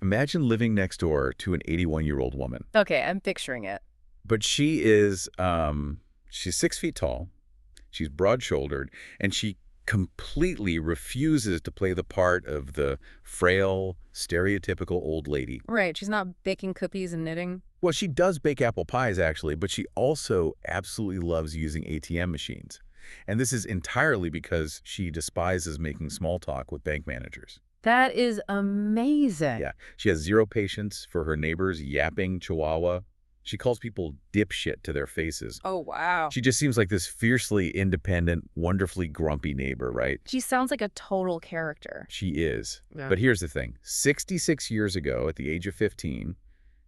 Imagine living next door to an 81-year-old woman. Okay, I'm picturing it. But she is, she's 6 feet tall, she's broad-shouldered, and she completely refuses to play the part of the frail, stereotypical old lady. Right, she's not baking cookies and knitting. Well, she does bake apple pies, actually, but she also absolutely loves using ATM machines. And this is entirely because she despises making small talk with bank managers. That is amazing. Yeah, she has zero patience for her neighbor's yapping chihuahua. She calls people dipshit to their faces. Oh, wow. She just seems like this fiercely independent, wonderfully grumpy neighbor, right? She sounds like a total character. She is. Yeah. But here's the thing. 66 years ago, at the age of 15,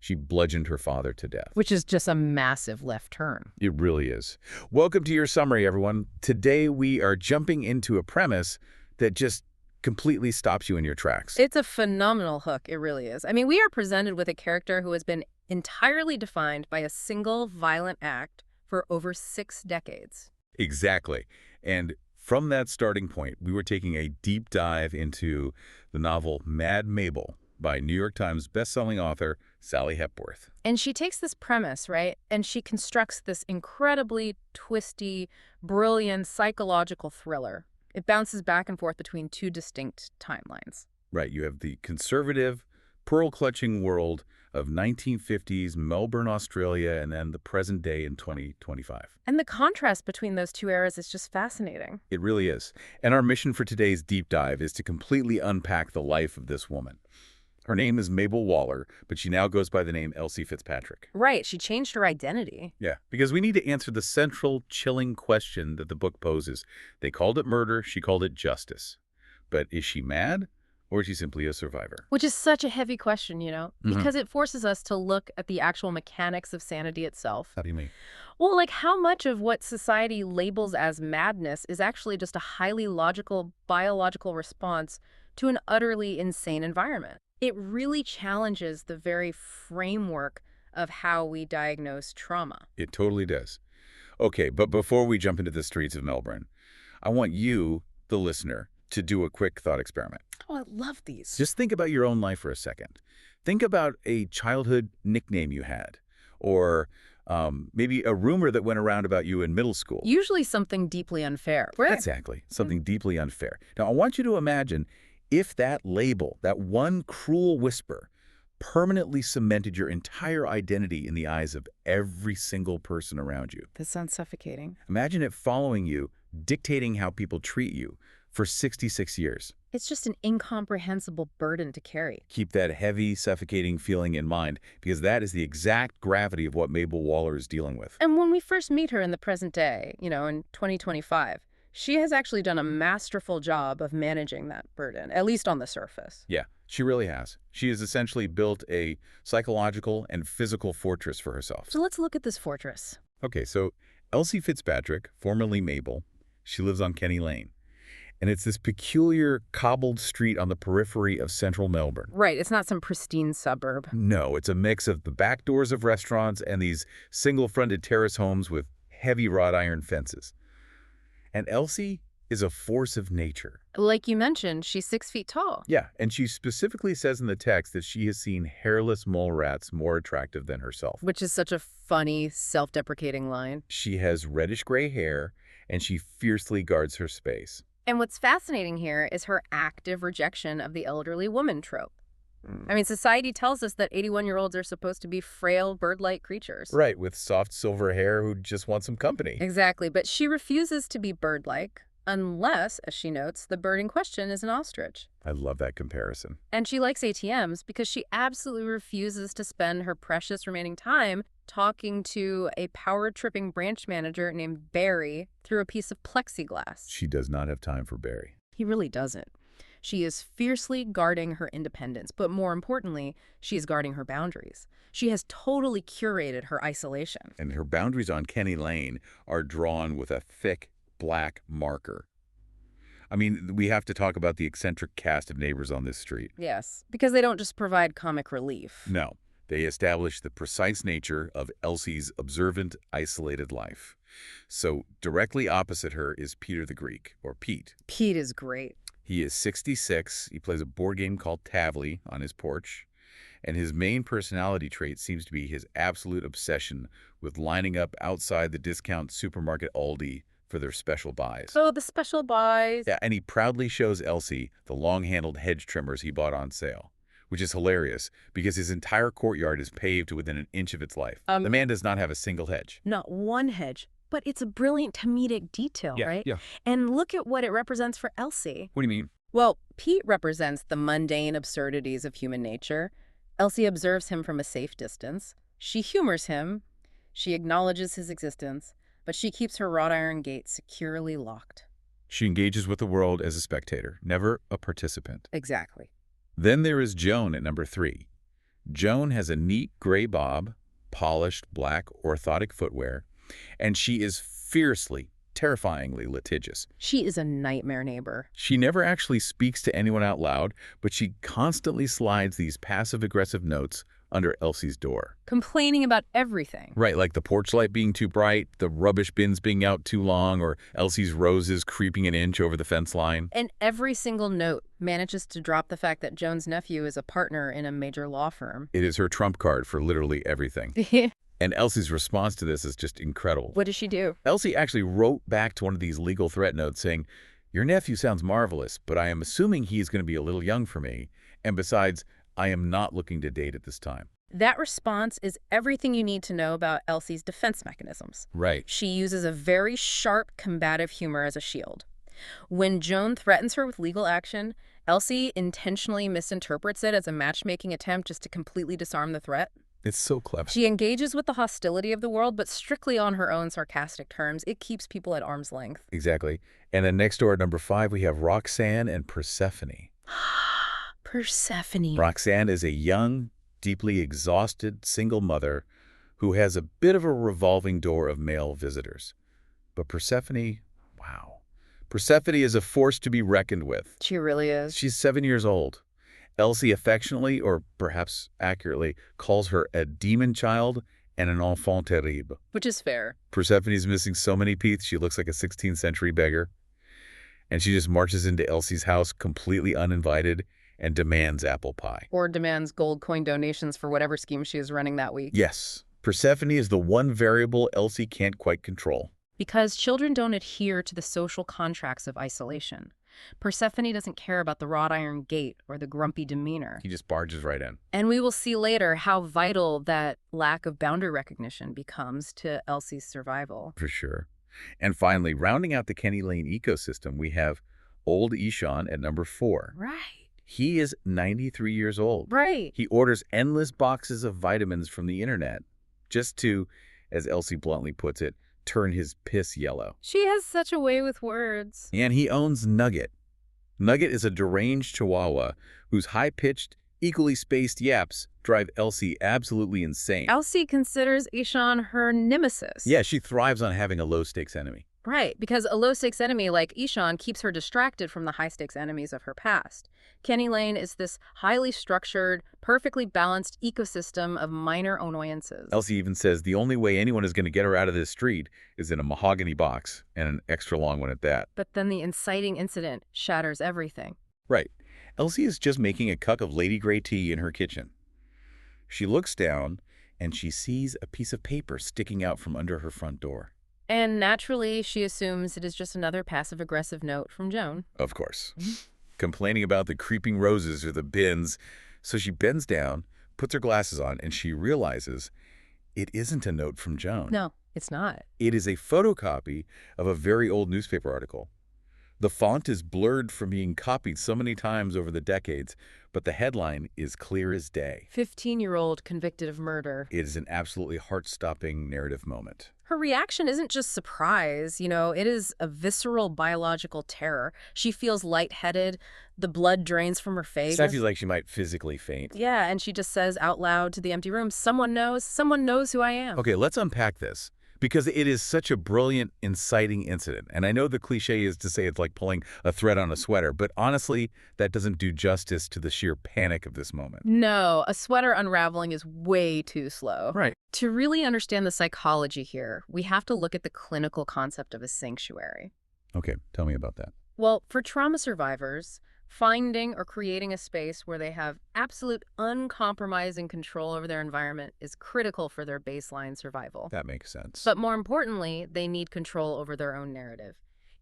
she bludgeoned her father to death. Which is just a massive left turn. It really is. Welcome to your summary, everyone. Today we are jumping into a premise that just completely stops you in your tracks. It's a phenomenal hook, it really is. I mean, we are presented with a character who has been entirely defined by a single violent act for over 6 decades. Exactly. And from that starting point, we were taking a deep dive into the novel Mad Mabel by New York Times bestselling author Sally Hepworth. And she takes this premise, right, and she constructs this incredibly twisty, brilliant psychological thriller. It bounces back and forth between 2 distinct timelines. Right. You have the conservative, pearl-clutching world of 1950s Melbourne, Australia, and then the present day in 2025. And the contrast between those 2 eras is just fascinating. It really is. And our mission for today's deep dive is to completely unpack the life of this woman. Her name is Mabel Waller, but she now goes by the name Elsie Fitzpatrick. Right, she changed her identity. Yeah, because we need to answer the central, chilling question that the book poses. They called it murder, she called it justice. But is she mad, or is she simply a survivor? Which is such a heavy question, you know, because it forces us to look at the actual mechanics of sanity itself. How do you mean? Well, like how much of what society labels as madness is actually just a highly logical, biological response to an utterly insane environment. It really challenges the very framework of how we diagnose trauma. It totally does. Okay, but before we jump into the streets of Melbourne, I want you, the listener, to do a quick thought experiment. Oh, I love these. Just think about your own life for a second. Think about a childhood nickname you had, or maybe a rumor that went around about you in middle school. Usually something deeply unfair. Right? Exactly, something deeply unfair. Now, I want you to imagine if that label, that one cruel whisper, permanently cemented your entire identity in the eyes of every single person around you. That sounds suffocating. Imagine it following you, dictating how people treat you for 66 years. It's just an incomprehensible burden to carry. Keep that heavy, suffocating feeling in mind, because that is the exact gravity of what Mabel Waller is dealing with. And when we first meet her in the present day, you know, in 2025, she has actually done a masterful job of managing that burden, at least on the surface. Yeah, she really has. She has essentially built a psychological and physical fortress for herself. So let's look at this fortress. Okay, so Elsie Fitzpatrick, formerly Mabel, she lives on Kenny Lane. And it's this peculiar cobbled street on the periphery of central Melbourne. Right, it's not some pristine suburb. No, it's a mix of the back doors of restaurants and these single-fronted terrace homes with heavy wrought iron fences. And Elsie is a force of nature. Like you mentioned, she's 6 feet tall. Yeah, and she specifically says in the text that she has seen hairless mole rats more attractive than herself. Which is such a funny, self-deprecating line. She has reddish-gray hair, and she fiercely guards her space. And what's fascinating here is her active rejection of the elderly woman trope. I mean, society tells us that 81-year-olds are supposed to be frail, bird-like creatures. Right, with soft silver hair who just want some company. Exactly, but she refuses to be bird-like unless, as she notes, the bird in question is an ostrich. I love that comparison. And she likes ATMs because she absolutely refuses to spend her precious remaining time talking to a power-tripping branch manager named Barry through a piece of plexiglass. She does not have time for Barry. He really doesn't. She is fiercely guarding her independence, but more importantly, she is guarding her boundaries. She has totally curated her isolation. And her boundaries on Kenny Lane are drawn with a thick black marker. I mean, we have to talk about the eccentric cast of neighbors on this street. Yes, because they don't just provide comic relief. No, they establish the precise nature of Elsie's observant, isolated life. So directly opposite her is Peter the Greek, or Pete. Pete is great. He is 66. He plays a board game called Tavley on his porch. And his main personality trait seems to be his absolute obsession with lining up outside the discount supermarket Aldi for their special buys. So the special buys. Yeah, and he proudly shows Elsie the long-handled hedge trimmers he bought on sale, which is hilarious because his entire courtyard is paved to within an inch of its life. The man does not have a single hedge. Not one hedge. But it's a brilliant comedic detail, right? Yeah. And look at what it represents for Elsie. What do you mean? Well, Pete represents the mundane absurdities of human nature. Elsie observes him from a safe distance. She humors him. She acknowledges his existence. But she keeps her wrought iron gate securely locked. She engages with the world as a spectator, never a participant. Exactly. Then there is Joan at number 3. Joan has a neat gray bob, polished black orthotic footwear, and she is fiercely, terrifyingly litigious. She is a nightmare neighbor. She never actually speaks to anyone out loud, but she constantly slides these passive-aggressive notes under Elsie's door. Complaining about everything. Right, like the porch light being too bright, the rubbish bins being out too long, or Elsie's roses creeping an inch over the fence line. And every single note manages to drop the fact that Joan's nephew is a partner in a major law firm. It is her trump card for literally everything. And Elsie's response to this is just incredible. What does she do? Elsie actually wrote back to one of these legal threat notes saying, "Your nephew sounds marvelous, but I am assuming he's going to be a little young for me. And besides, I am not looking to date at this time." That response is everything you need to know about Elsie's defense mechanisms. Right. She uses a very sharp, combative humor as a shield. When Joan threatens her with legal action, Elsie intentionally misinterprets it as a matchmaking attempt just to completely disarm the threat. It's so clever. She engages with the hostility of the world, but strictly on her own sarcastic terms. It keeps people at arm's length. Exactly. And then next door at number 5, we have Roxanne and Persephone. Persephone. Roxanne is a young, deeply exhausted single mother who has a bit of a revolving door of male visitors. But Persephone, wow. Persephone is a force to be reckoned with. She really is. She's 7 years old. Elsie affectionately, or perhaps accurately, calls her a demon child and an enfant terrible. Which is fair. Persephone's missing so many teeth, she looks like a 16th century beggar. And she just marches into Elsie's house completely uninvited and demands apple pie. Or demands gold coin donations for whatever scheme she is running that week. Yes, Persephone is the one variable Elsie can't quite control. Because children don't adhere to the social contracts of isolation. Persephone doesn't care about the wrought iron gate or the grumpy demeanor. He just barges right in. And we will see later how vital that lack of boundary recognition becomes to Elsie's survival. For sure. And finally, rounding out the Kenny Lane ecosystem, we have old Ishan at number 4. Right. He is 93 years old. Right. He orders endless boxes of vitamins from the internet just to, as Elsie bluntly puts it, turn his piss yellow. She has such a way with words. And he owns Nugget. Nugget is a deranged chihuahua whose high-pitched, equally spaced yaps drive Elsie absolutely insane. Elsie considers Ishan her nemesis. Yeah, she thrives on having a low-stakes enemy. Right, because a low-stakes enemy like Ishan keeps her distracted from the high-stakes enemies of her past. Kenny Lane is this highly structured, perfectly balanced ecosystem of minor annoyances. Elsie even says the only way anyone is going to get her out of this street is in a mahogany box, and an extra long one at that. But then the inciting incident shatters everything. Right. Elsie is just making a cup of Lady Grey tea in her kitchen. She looks down, and she sees a piece of paper sticking out from under her front door. And naturally, she assumes it is just another passive-aggressive note from Joan. Of course. Complaining about the creeping roses or the bins. So she bends down, puts her glasses on, and she realizes it isn't a note from Joan. No, it's not. It is a photocopy of a very old newspaper article. The font is blurred from being copied so many times over the decades, but the headline is clear as day. 15-year-old convicted of murder. It is an absolutely heart-stopping narrative moment. Her reaction isn't just surprise, it is a visceral biological terror. She feels lightheaded, the blood drains from her face. It feels like she might physically faint. Yeah, and she just says out loud to the empty room, someone knows who I am. Okay, let's unpack this, because it is such a brilliant, inciting incident. And I know the cliche is to say it's like pulling a thread on a sweater, but honestly, that doesn't do justice to the sheer panic of this moment. No, a sweater unraveling is way too slow. Right. To really understand the psychology here, we have to look at the clinical concept of a sanctuary. Okay, tell me about that. Well, for trauma survivors, Finding or creating a space where they have absolute uncompromising control over their environment is critical for their baseline survival. That makes sense. But more importantly, they need control over their own narrative.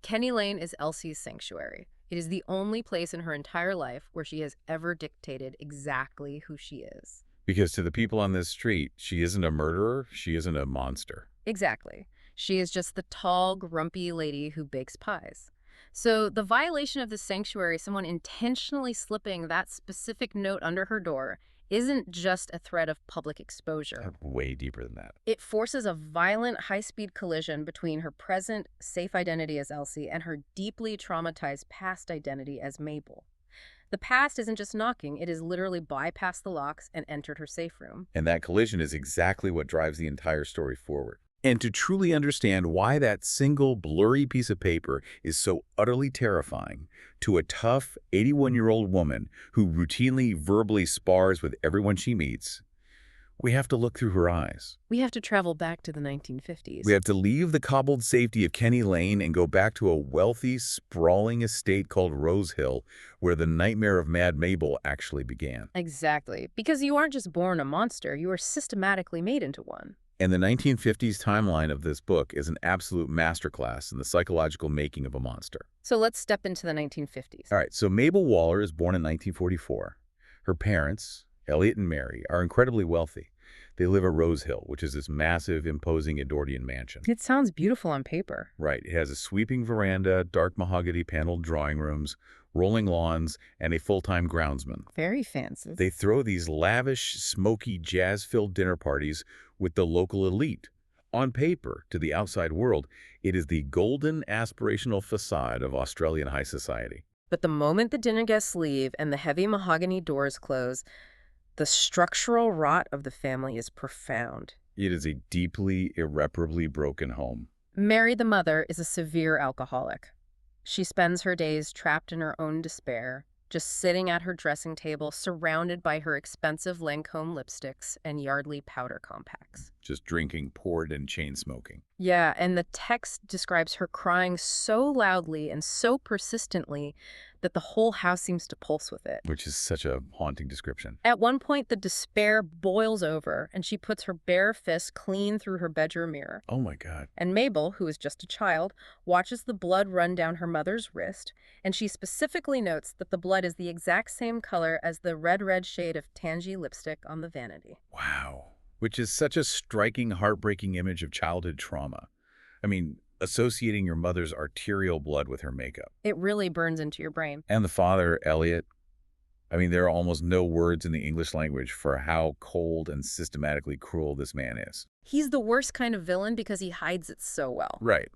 Kenny Lane is Elsie's sanctuary. It is the only place in her entire life where she has ever dictated exactly who she is. Because to the people on this street, she isn't a murderer, she isn't a monster. Exactly. She is just the tall, grumpy lady who bakes pies. So the violation of the sanctuary, someone intentionally slipping that specific note under her door, isn't just a threat of public exposure. Way deeper than that. It forces a violent, high-speed collision between her present, safe identity as Elsie and her deeply traumatized past identity as Mabel. The past isn't just knocking, it has literally bypassed the locks and entered her safe room. And that collision is exactly what drives the entire story forward. And to truly understand why that single blurry piece of paper is so utterly terrifying to a tough 81-year-old woman who routinely verbally spars with everyone she meets, we have to look through her eyes. We have to travel back to the 1950s. We have to leave the cobbled safety of Kenny Lane and go back to a wealthy, sprawling estate called Rose Hill, where the nightmare of Mad Mabel actually began. Exactly. Because you aren't just born a monster, you are systematically made into one. And the 1950s timeline of this book is an absolute masterclass in the psychological making of a monster. So let's step into the 1950s. All right, so Mabel Waller is born in 1944. Her parents, Elliot and Mary, are incredibly wealthy. They live at Rose Hill, which is this massive, imposing Edwardian mansion. It sounds beautiful on paper. Right. It has a sweeping veranda, dark mahogany paneled drawing rooms, rolling lawns, and a full-time groundsman. Very fancy. They throw these lavish, smoky, jazz-filled dinner parties with the local elite. On paper, to the outside world, it is the golden aspirational facade of Australian high society. But the moment the dinner guests leave and the heavy mahogany doors close, the structural rot of the family is profound. It is a deeply, irreparably broken home. Mary, the mother, is a severe alcoholic. She spends her days trapped in her own despair, just sitting at her dressing table, surrounded by her expensive Lancôme lipsticks and Yardley powder compacts. Just drinking, poured, and chain-smoking. Yeah, and the text describes her crying so loudly and so persistently that the whole house seems to pulse with it. Which is such a haunting description. At one point, the despair boils over, and she puts her bare fist clean through her bedroom mirror. Oh my God. And Mabel, who is just a child, watches the blood run down her mother's wrist, and she specifically notes that the blood is the exact same color as the red shade of Tangy lipstick on the vanity. Wow. Which is such a striking, heartbreaking image of childhood trauma. I mean, associating your mother's arterial blood with her makeup. It really burns into your brain. And the father, Elliot. I mean, there are almost no words in the English language for how cold and systematically cruel this man is. He's the worst kind of villain because he hides it so well. Right.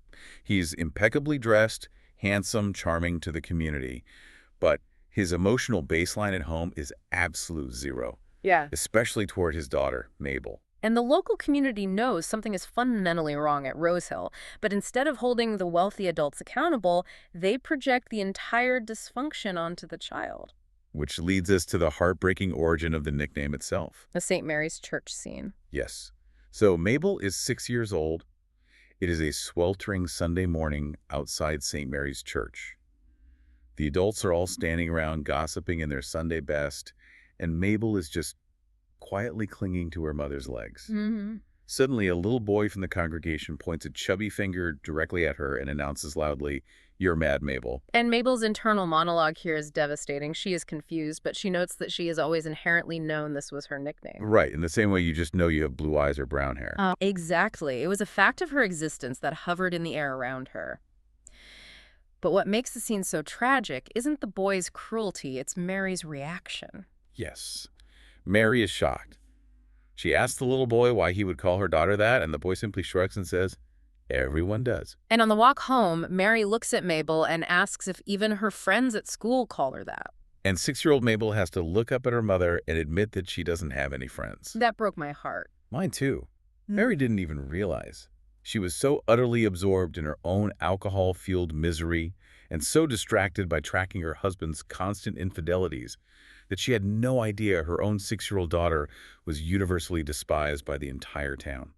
He's impeccably dressed, handsome, charming to the community, but his emotional baseline at home is absolute zero. Yeah. Especially toward his daughter, Mabel. And the local community knows something is fundamentally wrong at Rose Hill, but instead of holding the wealthy adults accountable, they project the entire dysfunction onto the child. Which leads us to the heartbreaking origin of the nickname itself. The St. Mary's Church scene. Yes. So Mabel is 6 years old. It is a sweltering Sunday morning outside St. Mary's Church. The adults are all standing around gossiping in their Sunday best, and Mabel is just quietly clinging to her mother's legs. Mm-hmm. Suddenly, a little boy from the congregation points a chubby finger directly at her and announces loudly, "You're Mad Mabel." And Mabel's internal monologue here is devastating. She is confused, but she notes that she has always inherently known this was her nickname. Right, in the same way you just know you have blue eyes or brown hair. Exactly. It was a fact of her existence that hovered in the air around her. But what makes the scene so tragic isn't the boy's cruelty, it's Mary's reaction. Yes. Mary is shocked. She asks the little boy why he would call her daughter that, and the boy simply shrugs and says, "Everyone does." And on the walk home, Mary looks at Mabel and asks if even her friends at school call her that. And 6-year-old Mabel has to look up at her mother and admit that she doesn't have any friends. That broke my heart. Mine too. Mary didn't even realize. She was so utterly absorbed in her own alcohol-fueled misery and so distracted by tracking her husband's constant infidelities that she had no idea her own 6-year-old daughter was universally despised by the entire town.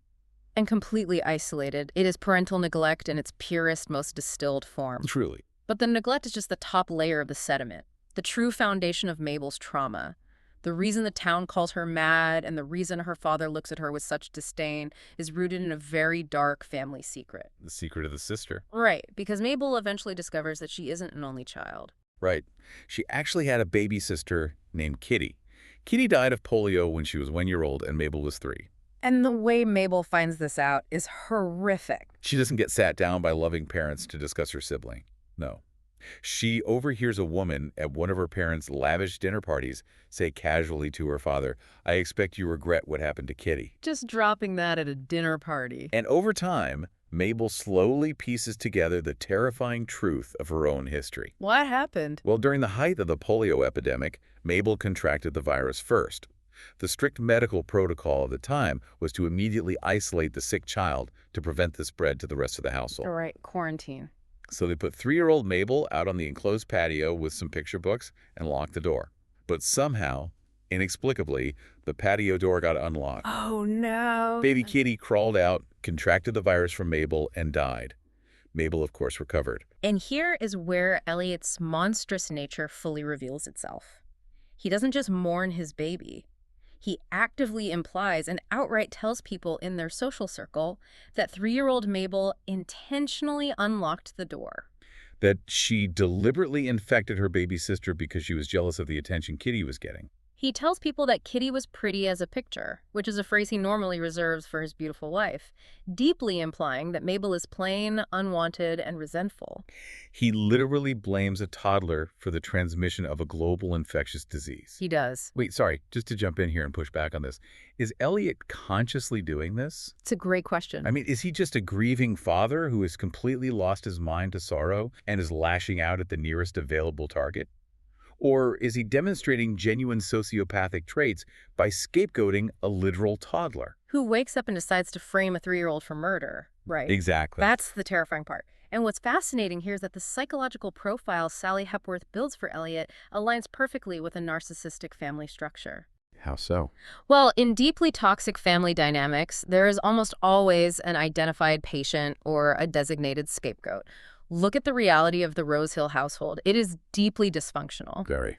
And completely isolated. It is parental neglect in its purest, most distilled form. Truly. But the neglect is just the top layer of the sediment. The true foundation of Mabel's trauma. The reason the town calls her mad and the reason her father looks at her with such disdain is rooted in a very dark family secret. The secret of the sister. Right, because Mabel eventually discovers that she isn't an only child. Right. She actually had a baby sister named Kitty. Kitty died of polio when she was 1 year old and Mabel was 3. And the way Mabel finds this out is horrific. She doesn't get sat down by loving parents to discuss her sibling. No. She overhears a woman at one of her parents' lavish dinner parties say casually to her father, "I expect you regret what happened to Kitty." Just dropping that at a dinner party. And over time, Mabel slowly pieces together the terrifying truth of her own history. What happened? Well, during the height of the polio epidemic, Mabel contracted the virus first. The strict medical protocol of the time was to immediately isolate the sick child to prevent the spread to the rest of the household. All right, quarantine. So they put 3-year-old Mabel out on the enclosed patio with some picture books and locked the door. But somehow, inexplicably, the patio door got unlocked. Oh, no. Baby Kitty crawled out, contracted the virus from Mabel, and died. Mabel, of course, recovered. And here is where Elliot's monstrous nature fully reveals itself. He doesn't just mourn his baby. He actively implies and outright tells people in their social circle that 3-year-old Mabel intentionally unlocked the door. That she deliberately infected her baby sister because she was jealous of the attention Kitty was getting. He tells people that Kitty was pretty as a picture, which is a phrase he normally reserves for his beautiful wife, deeply implying that Mabel is plain, unwanted, and resentful. He literally blames a toddler for the transmission of a global infectious disease. He does. Wait, sorry, just to jump in here and push back on this. Is Elliot consciously doing this? It's a great question. I mean, is he just a grieving father who has completely lost his mind to sorrow and is lashing out at the nearest available target? Or is he demonstrating genuine sociopathic traits by scapegoating a literal toddler? Who wakes up and decides to frame a 3-year-old for murder, right? Exactly. That's the terrifying part. And what's fascinating here is that the psychological profile Sally Hepworth builds for Elliot aligns perfectly with a narcissistic family structure. How so? Well, in deeply toxic family dynamics, there is almost always an identified patient or a designated scapegoat. Look at the reality of the Rose Hill household. It is deeply dysfunctional. Very.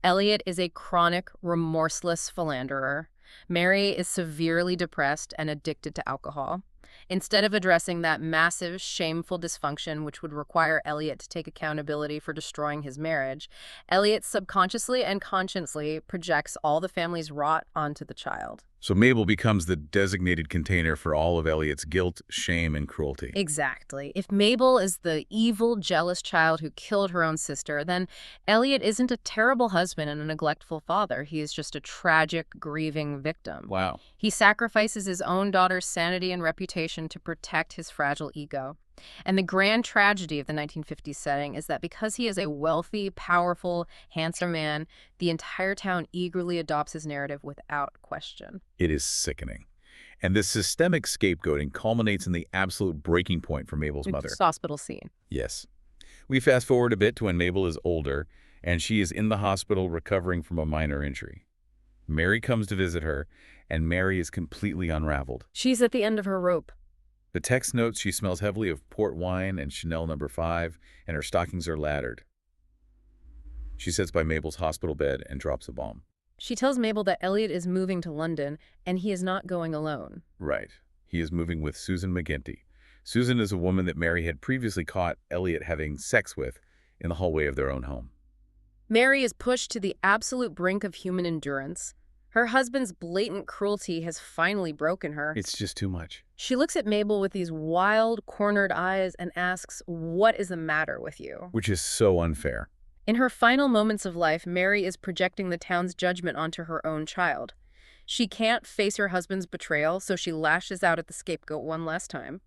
Elliot is a chronic, remorseless philanderer. Mary is severely depressed and addicted to alcohol. Instead of addressing that massive, shameful dysfunction which would require Elliot to take accountability for destroying his marriage, Elliot subconsciously and consciously projects all the family's rot onto the child. So Mabel becomes the designated container for all of Elliot's guilt, shame, and cruelty. Exactly. If Mabel is the evil, jealous child who killed her own sister, then Elliot isn't a terrible husband and a neglectful father. He is just a tragic, grieving victim. Wow. He sacrifices his own daughter's sanity and reputation to protect his fragile ego. And the grand tragedy of the 1950s setting is that because he is a wealthy, powerful, handsome man, the entire town eagerly adopts his narrative without question. It is sickening. And this systemic scapegoating culminates in the absolute breaking point for Mabel's mother. This hospital scene. Yes. We fast forward a bit to when Mabel is older, and she is in the hospital recovering from a minor injury. Mary comes to visit her, and Mary is completely unraveled. She's at the end of her rope. The text notes she smells heavily of port wine and Chanel No. 5, and her stockings are laddered. She sits by Mabel's hospital bed and drops a bomb. She tells Mabel that Elliot is moving to London, and he is not going alone. Right. He is moving with Susan McGinty. Susan is a woman that Mary had previously caught Elliot having sex with in the hallway of their own home. Mary is pushed to the absolute brink of human endurance. Her husband's blatant cruelty has finally broken her. It's just too much. She looks at Mabel with these wild, cornered eyes and asks, "What is the matter with you?" Which is so unfair. In her final moments of life, Mary is projecting the town's judgment onto her own child. She can't face her husband's betrayal, so she lashes out at the scapegoat one last time.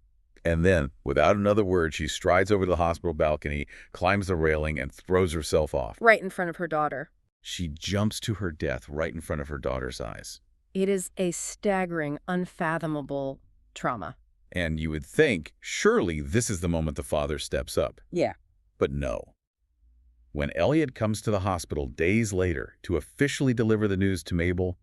And then, without another word, she strides over to the hospital balcony, climbs the railing, and throws herself off. Right in front of her daughter. She jumps to her death right in front of her daughter's eyes. It is a staggering, unfathomable trauma. And you would think, surely this is the moment the father steps up. Yeah. But no. When Elliot comes to the hospital days later to officially deliver the news to Mabel,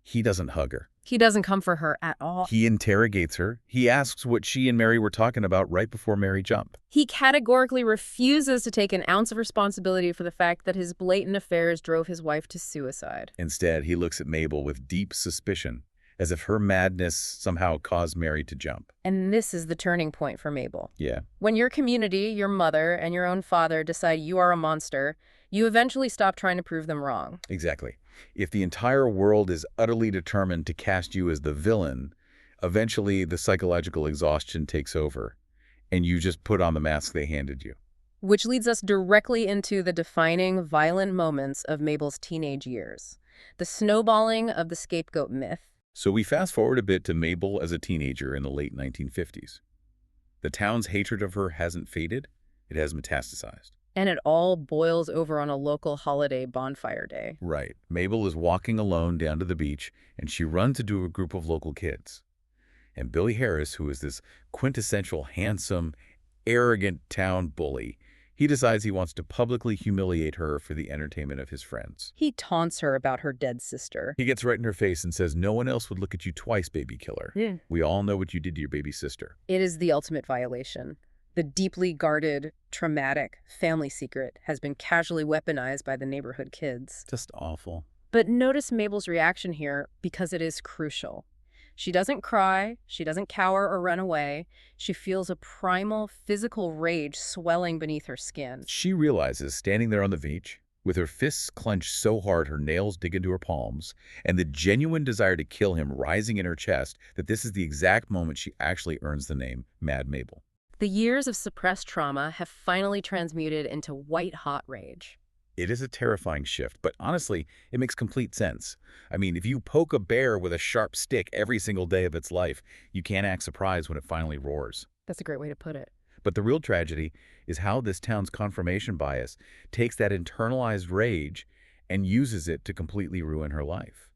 He doesn't hug her. He doesn't come for her at all. He interrogates her. He asks what she and Mary were talking about right before Mary jumped. He categorically refuses to take an ounce of responsibility for the fact that his blatant affairs drove his wife to suicide. Instead, he looks at Mabel with deep suspicion, as if her madness somehow caused Mary to jump. And this is the turning point for Mabel. Yeah. When your community, your mother, and your own father decide you are a monster, you eventually stop trying to prove them wrong. Exactly. If the entire world is utterly determined to cast you as the villain, eventually the psychological exhaustion takes over, and you just put on the mask they handed you. Which leads us directly into the defining, violent moments of Mabel's teenage years. The snowballing of the scapegoat myth. So we fast forward a bit to Mabel as a teenager in the late 1950s. The town's hatred of her hasn't faded, it has metastasized. And it all boils over on a local holiday bonfire day. Right. Mabel is walking alone down to the beach, and she runs into a group of local kids. And Billy Harris, who is this quintessential, handsome, arrogant town bully, he decides he wants to publicly humiliate her for the entertainment of his friends. He taunts her about her dead sister. He gets right in her face and says, "No one else would look at you twice, baby killer. Yeah. We all know what you did to your baby sister." It is the ultimate violation. The deeply guarded, traumatic family secret has been casually weaponized by the neighborhood kids. Just awful. But notice Mabel's reaction here because it is crucial. She doesn't cry, she doesn't cower or run away. She feels a primal physical rage swelling beneath her skin. She realizes, standing there on the beach, with her fists clenched so hard her nails dig into her palms, and the genuine desire to kill him rising in her chest, that this is the exact moment she actually earns the name Mad Mabel. The years of suppressed trauma have finally transmuted into white-hot rage. It is a terrifying shift, but honestly, it makes complete sense. I mean, if you poke a bear with a sharp stick every single day of its life, you can't act surprised when it finally roars. That's a great way to put it. But the real tragedy is how this town's confirmation bias takes that internalized rage and uses it to completely ruin her life.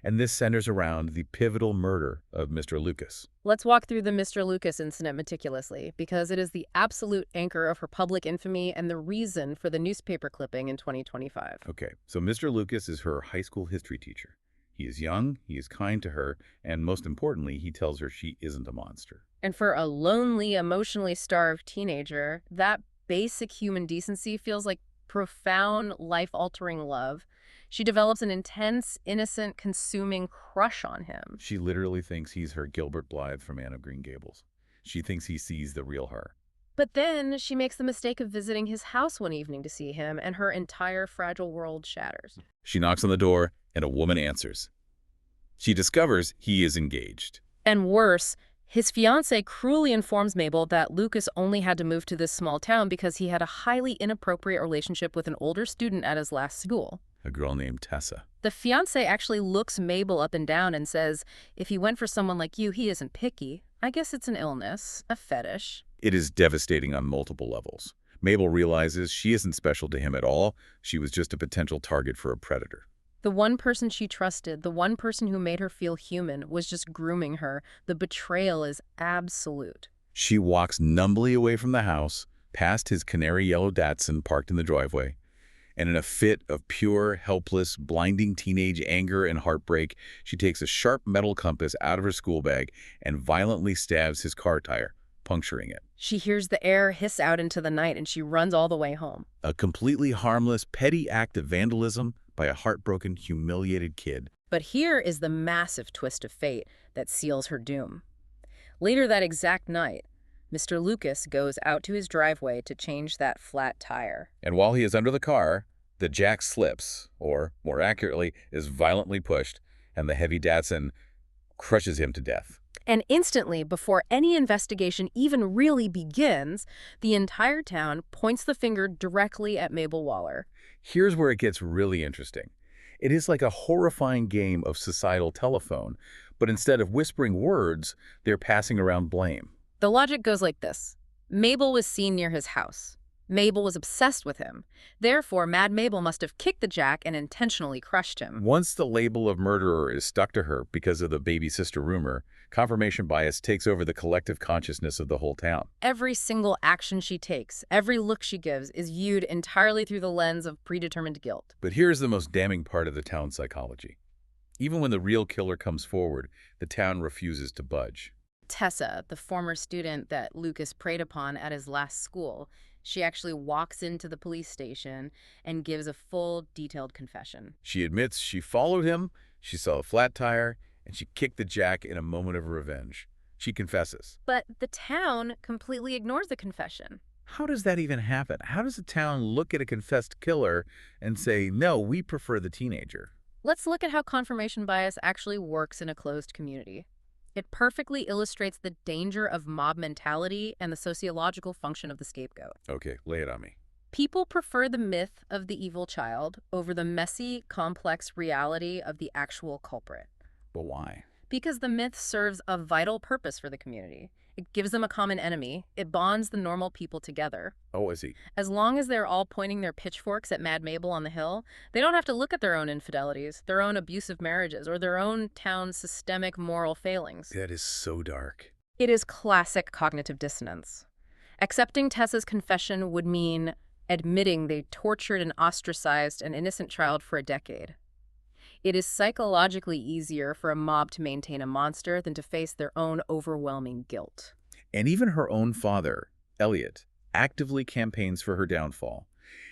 And this centers around the pivotal murder of Mr. Lucas. Let's walk through the Mr. Lucas incident meticulously, because it is the absolute anchor of her public infamy and the reason for the newspaper clipping in 2025. Okay, so Mr. Lucas is her high school history teacher. He is young, he is kind to her, and most importantly, he tells her she isn't a monster. And for a lonely, emotionally starved teenager, that basic human decency feels like profound, life-altering love. She develops an intense, innocent, consuming crush on him. She literally thinks he's her Gilbert Blythe from Anne of Green Gables. She thinks he sees the real her. But then she makes the mistake of visiting his house one evening to see him, and her entire fragile world shatters. She knocks on the door, and a woman answers. She discovers he is engaged. And worse, his fiancée cruelly informs Mabel that Lucas only had to move to this small town because he had a highly inappropriate relationship with an older student at his last school. A girl named Tessa. The fiancé actually looks Mabel up and down and says, if he went for someone like you, he isn't picky. I guess it's an illness, a fetish. It is devastating on multiple levels. Mabel realizes she isn't special to him at all. She was just a potential target for a predator. The one person she trusted, the one person who made her feel human, was just grooming her. The betrayal is absolute. She walks numbly away from the house, past his canary yellow Datsun parked in the driveway, and in a fit of pure, helpless, blinding teenage anger and heartbreak, she takes a sharp metal compass out of her school bag and violently stabs his car tire, puncturing it. She hears the air hiss out into the night and she runs all the way home. A completely harmless, petty act of vandalism by a heartbroken, humiliated kid. But here is the massive twist of fate that seals her doom. Later that exact night, Mr. Lucas goes out to his driveway to change that flat tire. And while he is under the car, the jack slips, or more accurately, is violently pushed, and the heavy Datsun crushes him to death. And instantly, before any investigation even really begins, the entire town points the finger directly at Mabel Waller. Here's where it gets really interesting. It is like a horrifying game of societal telephone, but instead of whispering words, they're passing around blame. The logic goes like this. Mabel was seen near his house. Mabel was obsessed with him. Therefore, Mad Mabel must have kicked the jack and intentionally crushed him. Once the label of murderer is stuck to her because of the baby sister rumor, confirmation bias takes over the collective consciousness of the whole town. Every single action she takes, every look she gives, is viewed entirely through the lens of predetermined guilt. But here's the most damning part of the town's psychology. Even when the real killer comes forward, the town refuses to budge. Tessa, the former student that Lucas preyed upon at his last school, she actually walks into the police station and gives a full, detailed confession. She admits she followed him, she saw a flat tire, and she kicked the jack in a moment of revenge. She confesses. But the town completely ignores the confession. How does that even happen? How does a town look at a confessed killer and say, no, we prefer the teenager? Let's look at how confirmation bias actually works in a closed community. It perfectly illustrates the danger of mob mentality and the sociological function of the scapegoat. Okay, lay it on me. People prefer the myth of the evil child over the messy, complex reality of the actual culprit. But why? Because the myth serves a vital purpose for the community. It gives them a common enemy. It bonds the normal people together. Oh, I see. As long as they're all pointing their pitchforks at Mad Mabel on the hill, they don't have to look at their own infidelities, their own abusive marriages, or their own town's systemic moral failings. That is so dark. It is classic cognitive dissonance. Accepting Tessa's confession would mean admitting they tortured and ostracized an innocent child for a decade. It is psychologically easier for a mob to maintain a monster than to face their own overwhelming guilt. And even her own father, Elliot, actively campaigns for her downfall.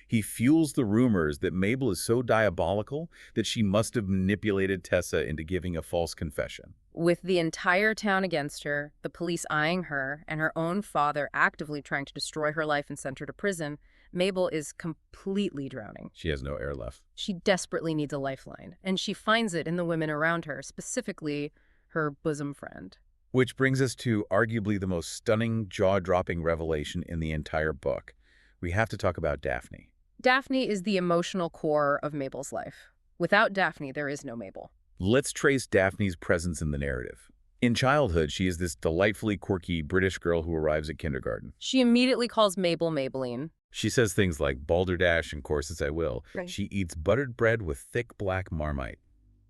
He fuels the rumors that Mabel is so diabolical that she must have manipulated Tessa into giving a false confession. With the entire town against her, the police eyeing her, and her own father actively trying to destroy her life and send her to prison, Mabel is completely drowning. She has no air left. She desperately needs a lifeline, and she finds it in the women around her, specifically her bosom friend. Which brings us to arguably the most stunning, jaw-dropping revelation in the entire book. We have to talk about Daphne. Daphne is the emotional core of Mabel's life. Without Daphne, there is no Mabel. Let's trace Daphne's presence in the narrative. In childhood, she is this delightfully quirky British girl who arrives at kindergarten. She immediately calls Mabel Maybelline. She says things like balderdash and course as I will. Right. She eats buttered bread with thick black Marmite.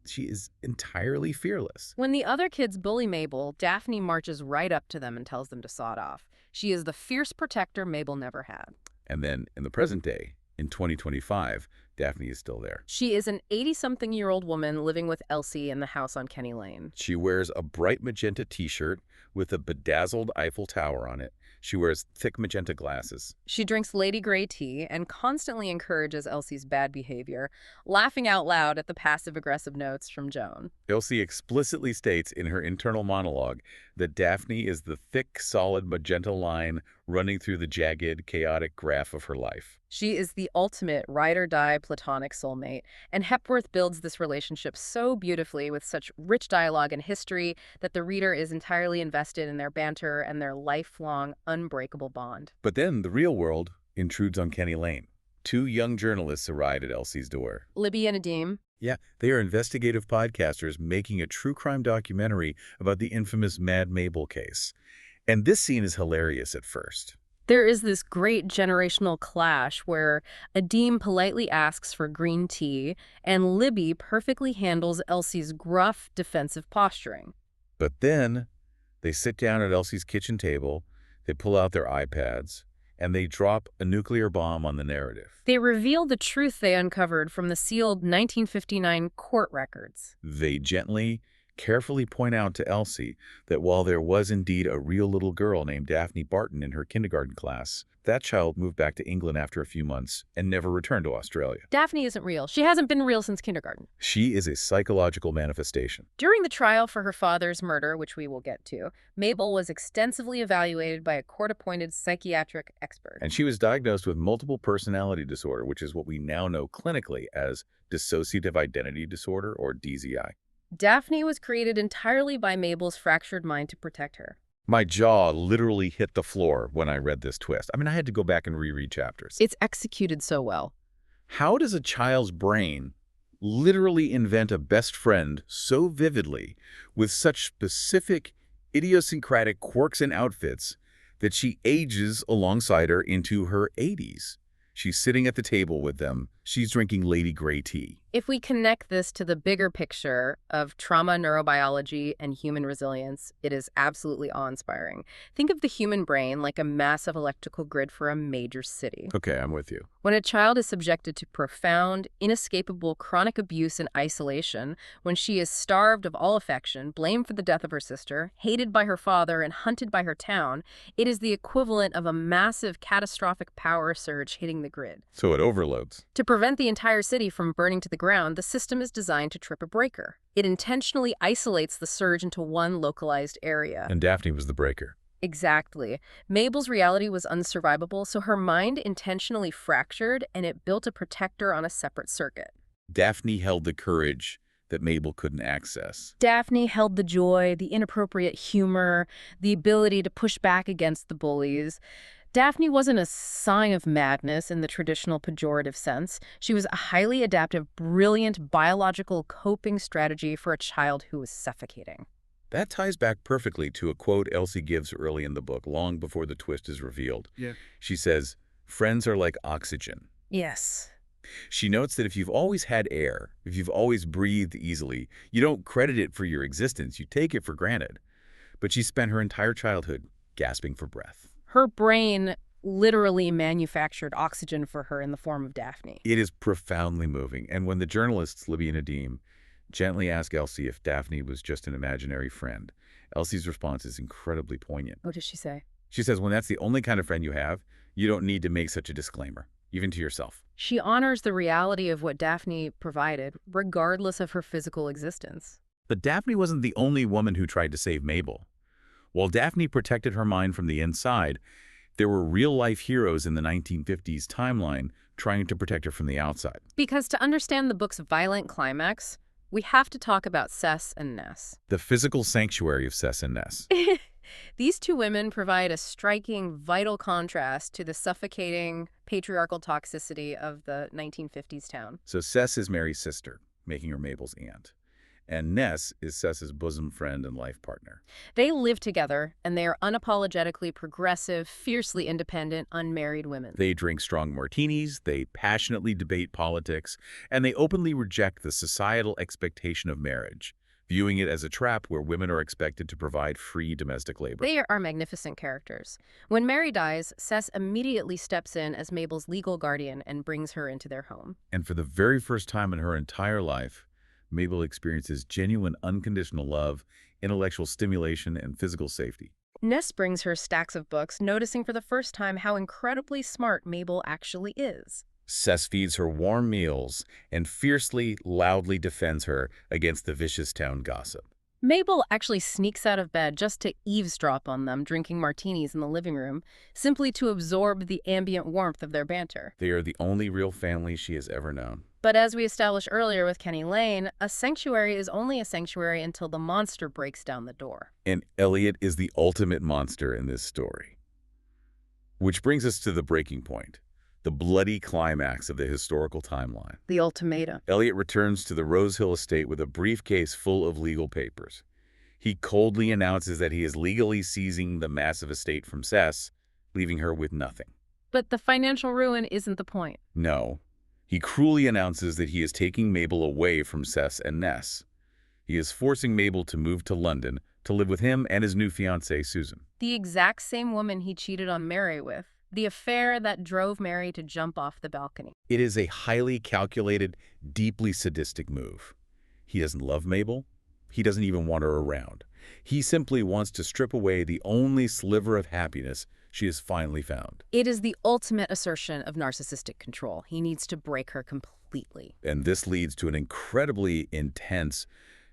She is entirely fearless. When the other kids bully Mabel, Daphne marches right up to them and tells them to saw it off. She is the fierce protector Mabel never had. And then, in the present day, in 2025, Daphne is still there. She is an 80-something-year-old woman living with Elsie in the house on Kenny Lane. She wears a bright magenta t-shirt with a bedazzled Eiffel Tower on it. She wears thick magenta glasses. She drinks Lady Grey tea and constantly encourages Elsie's bad behavior, laughing out loud at the passive-aggressive notes from Joan. Elsie explicitly states in her internal monologue that Daphne is the thick, solid magenta line running through the jagged, chaotic graph of her life. She is the ultimate ride-or-die platonic soulmate, and Hepworth builds this relationship so beautifully with such rich dialogue and history that the reader is entirely invested in their banter and their lifelong, unbreakable bond. But then the real world intrudes on Kenny Lane. Two young journalists arrive at Elsie's door. Libby and Adim. Yeah, they are investigative podcasters making a true crime documentary about the infamous Mad Mabel case. And this scene is hilarious at first. There is this great generational clash where Adim politely asks for green tea and Libby perfectly handles Elsie's gruff, defensive posturing. But then they sit down at Elsie's kitchen table, they pull out their iPads, and they drop a nuclear bomb on the narrative. They reveal the truth they uncovered from the sealed 1959 court records. They gently, carefully point out to Elsie that while there was indeed a real little girl named Daphne Barton in her kindergarten class, that child moved back to England after a few months and never returned to Australia. Daphne isn't real. She hasn't been real since kindergarten. She is a psychological manifestation. During the trial for her father's murder, which we will get to, Mabel was extensively evaluated by a court-appointed psychiatric expert. And she was diagnosed with multiple personality disorder, which is what we now know clinically as dissociative identity disorder, or DZI. Daphne was created entirely by Mabel's fractured mind to protect her. My jaw literally hit the floor when I read this twist. I mean, I had to go back and reread chapters. It's executed so well. How does a child's brain literally invent a best friend so vividly with such specific, idiosyncratic quirks and outfits that she ages alongside her into her 80s? She's sitting at the table with them. She's drinking Lady Grey tea. If we connect this to the bigger picture of trauma neurobiology and human resilience, it is absolutely awe-inspiring. Think of the human brain like a massive electrical grid for a major city. Okay, I'm with you. When a child is subjected to profound, inescapable chronic abuse and isolation, when she is starved of all affection, blamed for the death of her sister, hated by her father, and hunted by her town, it is the equivalent of a massive catastrophic power surge hitting the grid. So it overloads. To prevent the entire city from burning to the ground, the system is designed to trip a breaker. It intentionally isolates the surge into one localized area. And Daphne was the breaker. Exactly. Mabel's reality was unsurvivable, so her mind intentionally fractured, and it built a protector on a separate circuit. Daphne held the courage that Mabel couldn't access. Daphne held the joy, the inappropriate humor, the ability to push back against the bullies. Daphne wasn't a sign of madness in the traditional pejorative sense. She was a highly adaptive, brilliant biological coping strategy for a child who was suffocating. That ties back perfectly to a quote Elsie gives early in the book, long before the twist is revealed. Yeah. She says, "Friends are like oxygen." Yes. She notes that if you've always had air, if you've always breathed easily, you don't credit it for your existence, you take it for granted. But she spent her entire childhood gasping for breath. Her brain literally manufactured oxygen for her in the form of Daphne. It is profoundly moving, and when the journalists Libby and Nadim gently ask Elsie if Daphne was just an imaginary friend, Elsie's response is incredibly poignant. What does she say? She says, when that's the only kind of friend you have, you don't need to make such a disclaimer, even to yourself. She honors the reality of what Daphne provided, regardless of her physical existence. But Daphne wasn't the only woman who tried to save Mabel. While Daphne protected her mind from the inside, there were real-life heroes in the 1950s timeline trying to protect her from the outside. Because to understand the book's violent climax, we have to talk about Cess and Ness. The physical sanctuary of Cess and Ness. These two women provide a striking, vital contrast to the suffocating patriarchal toxicity of the 1950s town. So Cess is Mary's sister, making her Mabel's aunt. And Ness is Cess's bosom friend and life partner. They live together, and they are unapologetically progressive, fiercely independent, unmarried women. They drink strong martinis, they passionately debate politics, and they openly reject the societal expectation of marriage, viewing it as a trap where women are expected to provide free domestic labor. They are magnificent characters. When Mary dies, Cess immediately steps in as Mabel's legal guardian and brings her into their home. And for the very first time in her entire life, Mabel experiences genuine unconditional love, intellectual stimulation, and physical safety. Ness brings her stacks of books, noticing for the first time how incredibly smart Mabel actually is. Cess feeds her warm meals and fiercely, loudly defends her against the vicious town gossip. Mabel actually sneaks out of bed just to eavesdrop on them drinking martinis in the living room, simply to absorb the ambient warmth of their banter. They are the only real family she has ever known. But as we established earlier with Kenny Lane, a sanctuary is only a sanctuary until the monster breaks down the door. And Elliot is the ultimate monster in this story. Which brings us to the breaking point, the bloody climax of the historical timeline. The ultimatum. Elliot returns to the Rose Hill estate with a briefcase full of legal papers. He coldly announces that he is legally seizing the massive estate from Cess, leaving her with nothing. But the financial ruin isn't the point. No. He cruelly announces that he is taking Mabel away from Cess and Ness. He is forcing Mabel to move to London to live with him and his new fiancée, Susan. The exact same woman he cheated on Mary with. The affair that drove Mary to jump off the balcony. It is a highly calculated, deeply sadistic move. He doesn't love Mabel. He doesn't even want her around. He simply wants to strip away the only sliver of happiness she has finally found. It is the ultimate assertion of narcissistic control. He needs to break her completely. And this leads to an incredibly intense,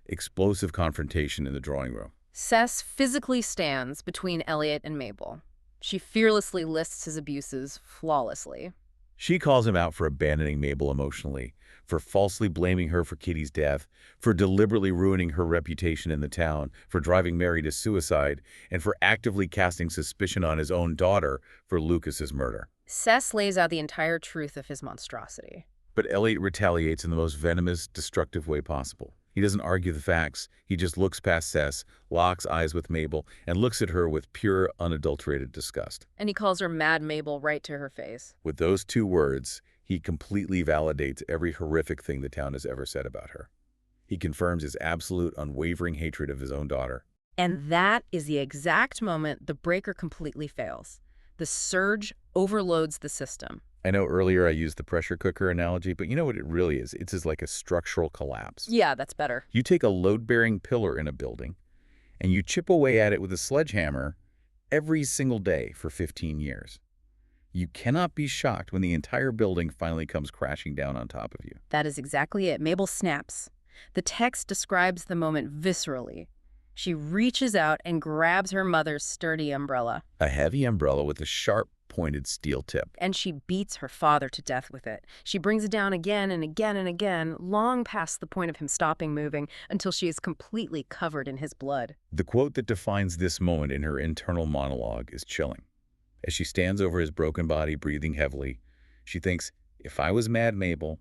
explosive confrontation in the drawing room. Cess physically stands between Elliot and Mabel. She fearlessly lists his abuses flawlessly. She calls him out for abandoning Mabel emotionally, for falsely blaming her for Kitty's death, for deliberately ruining her reputation in the town, for driving Mary to suicide, and for actively casting suspicion on his own daughter for Lucas's murder. Cess lays out the entire truth of his monstrosity. But Elliot retaliates in the most venomous, destructive way possible. He doesn't argue the facts. He just looks past Cess, locks eyes with Mabel, and looks at her with pure, unadulterated disgust. And he calls her Mad Mabel right to her face. With those two words, He completely validates every horrific thing the town has ever said about her. He confirms his absolute, unwavering hatred of his own daughter. And that is the exact moment the breaker completely fails. The surge overloads the system. I know earlier I used the pressure cooker analogy, but you know what it really is? It's just like a structural collapse. Yeah, that's better. You take a load-bearing pillar in a building, and you chip away at it with a sledgehammer every single day for 15 years. You cannot be shocked when the entire building finally comes crashing down on top of you. That is exactly it. Mabel snaps. The text describes the moment viscerally. She reaches out and grabs her mother's sturdy umbrella. A heavy umbrella with a sharp, pointed steel tip. And she beats her father to death with it. She brings it down again and again and again, long past the point of him stopping moving, until she is completely covered in his blood. The quote that defines this moment in her internal monologue is chilling. As she stands over his broken body, breathing heavily, she thinks, if I was Mad Mabel,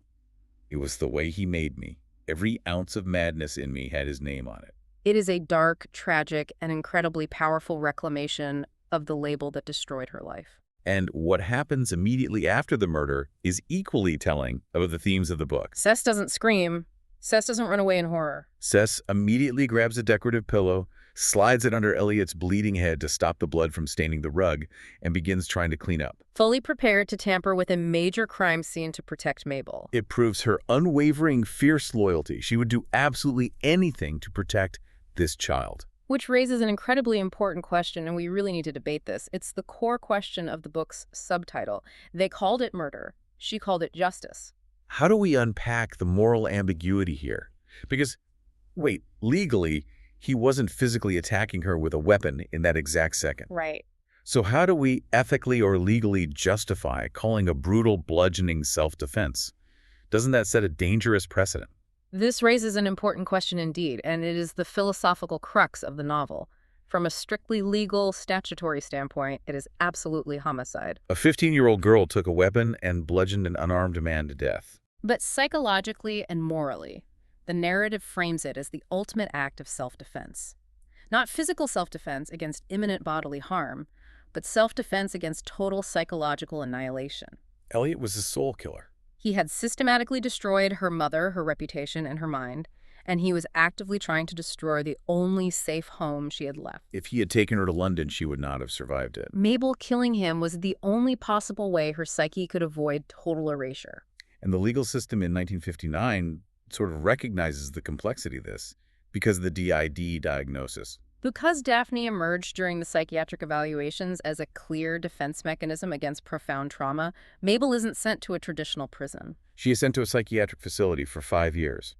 it was the way he made me. Every ounce of madness in me had his name on it. It is a dark, tragic, and incredibly powerful reclamation of the label that destroyed her life. And what happens immediately after the murder is equally telling of the themes of the book. Cess doesn't scream. Cess doesn't run away in horror. Cess immediately grabs a decorative pillow, slides it under Elliot's bleeding head to stop the blood from staining the rug, and begins trying to clean up. Fully prepared to tamper with a major crime scene to protect Mabel. It proves her unwavering, fierce loyalty. She would do absolutely anything to protect this child. Which raises an incredibly important question, and we really need to debate this. It's the core question of the book's subtitle. They called it murder. She called it justice. How do we unpack the moral ambiguity here? Because, wait, legally, he wasn't physically attacking her with a weapon in that exact second. Right. So how do we ethically or legally justify calling a brutal, bludgeoning self-defense? Doesn't that set a dangerous precedent? This raises an important question indeed, and it is the philosophical crux of the novel. From a strictly legal, statutory standpoint, it is absolutely homicide. A 15-year-old girl took a weapon and bludgeoned an unarmed man to death. But psychologically and morally, the narrative frames it as the ultimate act of self-defense. Not physical self-defense against imminent bodily harm, but self-defense against total psychological annihilation. Elliot was a soul killer. He had systematically destroyed her mother, her reputation, and her mind, and he was actively trying to destroy the only safe home she had left. If he had taken her to London, she would not have survived it. Mabel killing him was the only possible way her psyche could avoid total erasure. And the legal system in 1959 sort of recognizes the complexity of this because of the DID diagnosis. Because Daphne emerged during the psychiatric evaluations as a clear defense mechanism against profound trauma, Mabel isn't sent to a traditional prison. She is sent to a psychiatric facility for 5 years.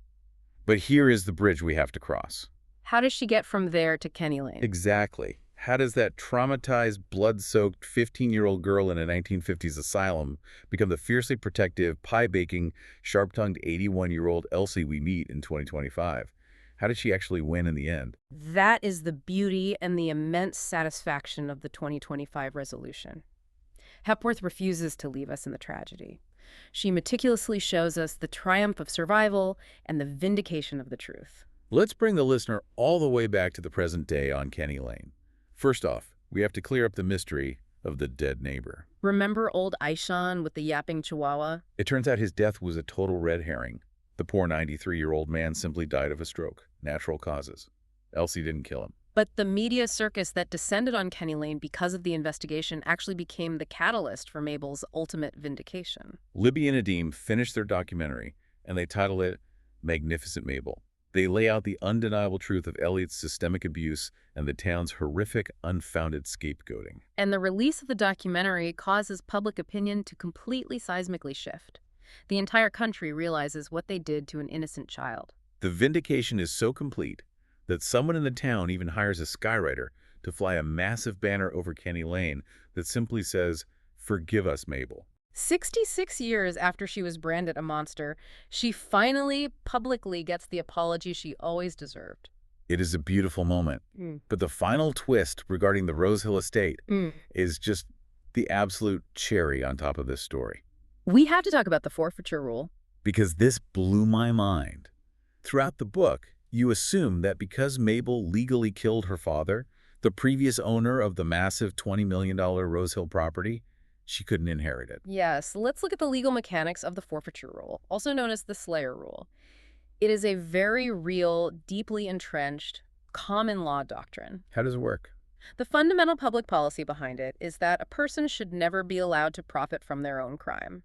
But here is the bridge we have to cross. How does she get from there to Kenny Lane? Exactly. How does that traumatized, blood-soaked 15-year-old girl in a 1950s asylum become the fiercely protective, pie-baking, sharp-tongued 81-year-old Elsie we meet in 2025? How did she actually win in the end? That is the beauty and the immense satisfaction of the 2025 resolution. Hepworth refuses to leave us in the tragedy. She meticulously shows us the triumph of survival and the vindication of the truth. Let's bring the listener all the way back to the present day on Kenny Lane. First off, we have to clear up the mystery of the dead neighbor. Remember old Aishan with the yapping chihuahua? It turns out his death was a total red herring. The poor 93-year-old man simply died of a stroke, natural causes. Elsie didn't kill him. But the media circus that descended on Kenny Lane because of the investigation actually became the catalyst for Mabel's ultimate vindication. Libby and Nadim finished their documentary, and they titled it Magnificent Mabel. They lay out the undeniable truth of Elliot's systemic abuse and the town's horrific, unfounded scapegoating. And the release of the documentary causes public opinion to completely seismically shift. The entire country realizes what they did to an innocent child. The vindication is so complete that someone in the town even hires a skywriter to fly a massive banner over Kenny Lane that simply says, "Forgive us, Mabel." 66 years after she was branded a monster, she finally publicly gets the apology she always deserved. It is a beautiful moment. But the final twist regarding the Rose Hill estate is just the absolute cherry on top of this story. We have to talk about the forfeiture rule. Because this blew my mind. Throughout the book, you assume that because Mabel legally killed her father, the previous owner of the massive $20 million Rose Hill property, she couldn't inherit it. Yes, let's look at the legal mechanics of the forfeiture rule, also known as the Slayer rule. It is a very real, deeply entrenched, common law doctrine. How does it work? The fundamental public policy behind it is that a person should never be allowed to profit from their own crime.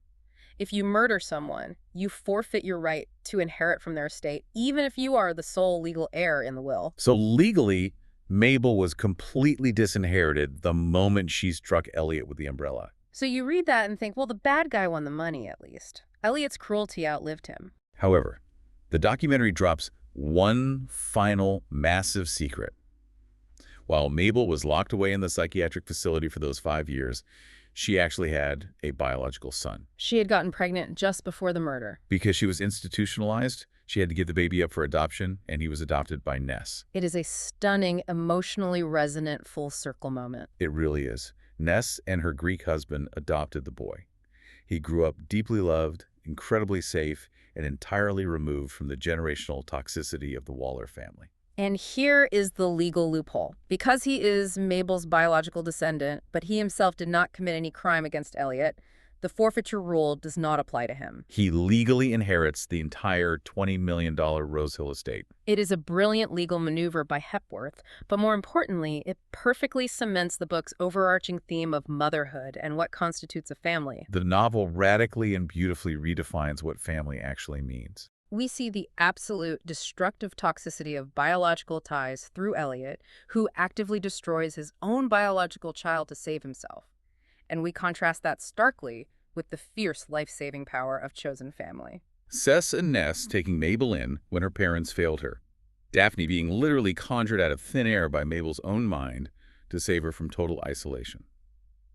If you murder someone, you forfeit your right to inherit from their estate, even if you are the sole legal heir in the will. So legally, Mabel was completely disinherited the moment she struck Elliot with the umbrella. So you read that and think, well, the bad guy won the money at least. Elliot's cruelty outlived him. However, the documentary drops one final massive secret. While Mabel was locked away in the psychiatric facility for those 5 years, she actually had a biological son. She had gotten pregnant just before the murder. Because she was institutionalized, she had to give the baby up for adoption, and he was adopted by Ness. It is a stunning, emotionally resonant full circle moment. It really is. Ness and her Greek husband adopted the boy. He grew up deeply loved, incredibly safe, and entirely removed from the generational toxicity of the Waller family. And here is the legal loophole. Because he is Mabel's biological descendant, but he himself did not commit any crime against Elliot, the forfeiture rule does not apply to him. He legally inherits the entire $20 million Rose Hill estate. It is a brilliant legal maneuver by Hepworth, but more importantly, it perfectly cements the book's overarching theme of motherhood and what constitutes a family. The novel radically and beautifully redefines what family actually means. We see the absolute destructive toxicity of biological ties through Elliot, who actively destroys his own biological child to save himself. And we contrast that starkly with the fierce life-saving power of chosen family. Cess and Ness taking Mabel in when her parents failed her. Daphne being literally conjured out of thin air by Mabel's own mind to save her from total isolation.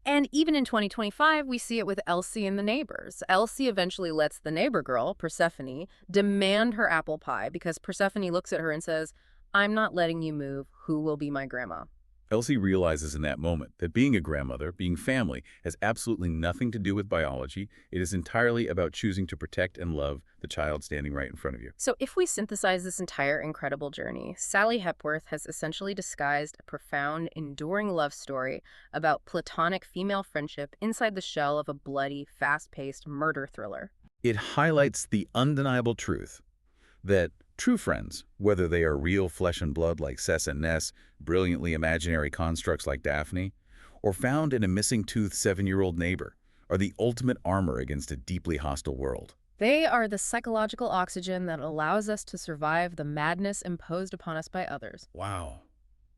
And even in 2025, we see it with Elsie and the neighbors. Elsie eventually lets the neighbor girl, Persephone, demand her apple pie because Persephone looks at her and says, "I'm not letting you move. Who will be my grandma?" Elsie realizes in that moment that being a grandmother, being family, has absolutely nothing to do with biology. It is entirely about choosing to protect and love the child standing right in front of you. So if we synthesize this entire incredible journey, Sally Hepworth has essentially disguised a profound, enduring love story about platonic female friendship inside the shell of a bloody, fast-paced murder thriller. It highlights the undeniable truth that true friends, whether they are real flesh and blood like Cess and Ness, brilliantly imaginary constructs like Daphne, or found in a missing-tooth 7-year-old neighbor, are the ultimate armor against a deeply hostile world. They are the psychological oxygen that allows us to survive the madness imposed upon us by others. Wow.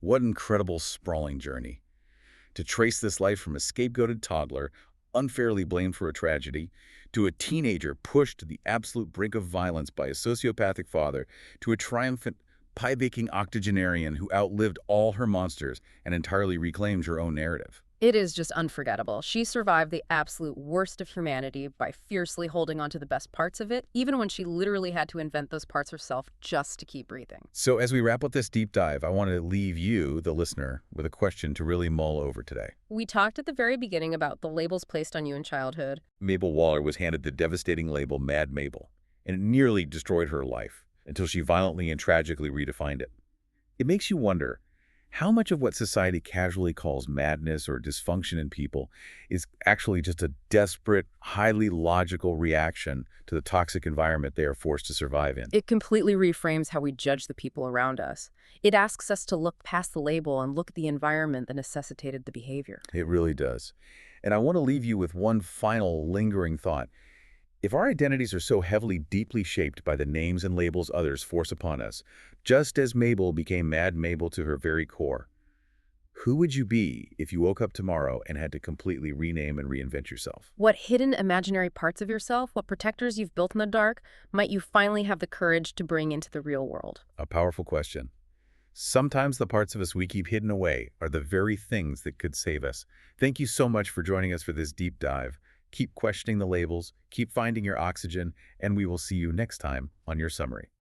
What incredible sprawling journey. To trace this life from a scapegoated toddler, unfairly blamed for a tragedy, to a teenager pushed to the absolute brink of violence by a sociopathic father, to a triumphant, pie-baking octogenarian who outlived all her monsters and entirely reclaimed her own narrative. It is just unforgettable. She survived the absolute worst of humanity by fiercely holding on to the best parts of it, even when she literally had to invent those parts herself just to keep breathing. So as we wrap up this deep dive, I want to leave you, the listener, with a question to really mull over today. We talked at the very beginning about the labels placed on you in childhood. Mabel Waller was handed the devastating label Mad Mabel, and it nearly destroyed her life until she violently and tragically redefined it. It makes you wonder, how much of what society casually calls madness or dysfunction in people is actually just a desperate, highly logical reaction to the toxic environment they are forced to survive in? It completely reframes how we judge the people around us. It asks us to look past the label and look at the environment that necessitated the behavior. It really does. And I want to leave you with one final lingering thought. If our identities are so heavily, deeply shaped by the names and labels others force upon us, just as Mabel became Mad Mabel to her very core, who would you be if you woke up tomorrow and had to completely rename and reinvent yourself? What hidden imaginary parts of yourself, what protectors you've built in the dark, might you finally have the courage to bring into the real world? A powerful question. Sometimes the parts of us we keep hidden away are the very things that could save us. Thank you so much for joining us for this deep dive. Keep questioning the labels, keep finding your oxygen, and we will see you next time on Your Summary.